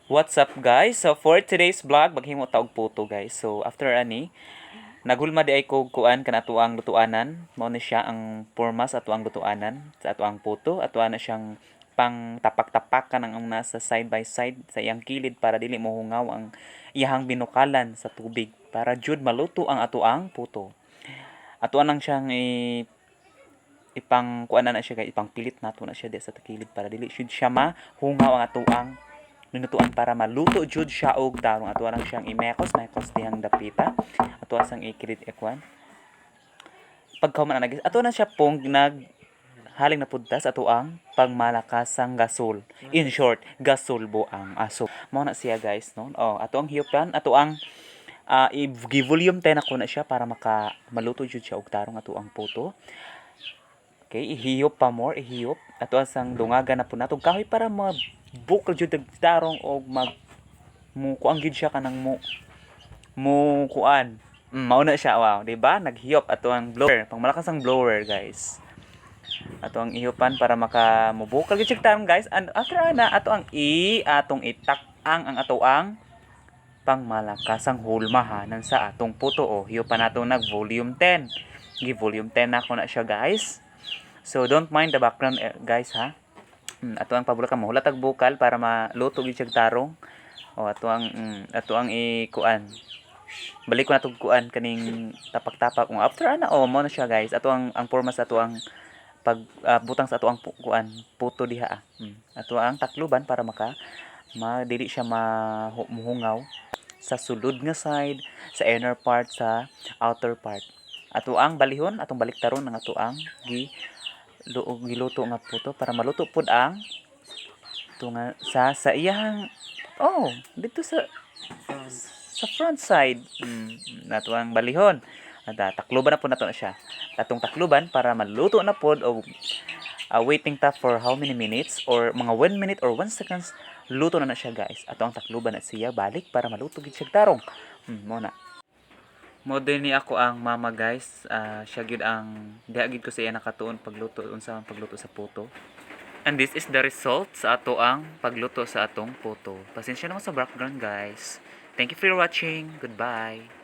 What's up guys? So for today's vlog, maghimo ta og puto guys. So after ani, naghulma di ay ko kuan kana ato ang lutuanan. Mao ni siya ang porma sa ato ang lutuanan, sa ato ang puto. Ato na siyang pang tapak-tapak kanang ang nasa side by side sa iyang kilid para dili mo hungaw ang iyahang binukalan sa tubig para jud maluto ang ato ang puto. Ato nang siyang ipang kuan na siya guys, ipang pilit nato na siya di sa kilid para dili jud siya mahungaw ang ato ang minutuan para maluto jud siya og tarong. Ato lang siyang imekos dihang dapita. Ato sang ikilit ekwan. Pagkauman na nagis, ato na siya pong haling na pudtas ato ang pagmalakasang gasol. In short, gasolbo ang aso. Mao na siya guys, no? Oh, ato ang hiyupan, ato ang i-volume 10 ako na siya para maluto jud siya og tarong ato ang puto. Okay, ihiyop pa more, ihiyop. Ato asang dungaga na po nato kahoy para bukal jud tarong og kuan gid siya kanang mo kuan. Mao na siya, wow, di ba? Naghiyop ato ang blower, pangmalakas ang blower, guys. Ato ang ihupan para mubukal gid siya tarong, guys. And after na ato ang atong itak ang ato ang pangmalakasang hulmahanan sa atong puto o hiyupan nato nag volume 10. Gi volume 10 na ko na siya, guys. So don't mind the background, guys, ha. Ato ang pabulak mo hulatag bukal para maluto gid siya tarong. O ato ang ikuan. Balik ko na tug kuan kaning tapak-tapak. After mo na siya guys. Ato ang forma sa ato ang butang sa ato ang kuan puto diha. Ato ang takluban para dili siya muhungaw sa sulod nga side, sa inner part, sa outer part. Ato ang balihon, atong baliktaron ng ato ang giluto nga puto para maluto pud ang tunga sa iyang dito sa front side. Nato ang balihon at takluban na po nato na siya. Atong takluban para maluto na pod og waiting ta for how many minutes or mga 1 minute or 1 seconds luto na siya guys. Ato ang takluban na siya balik para maluto gid siya tarong. Mo na modern ni ako ang mama guys. Siya gyud ang diha gid ko sa iya nakatuon pagluto unsa ang pagluto sa puto. And this is the result sa ato ang pagluto sa atong puto. Pasensya naman sa background guys. Thank you for watching. Goodbye.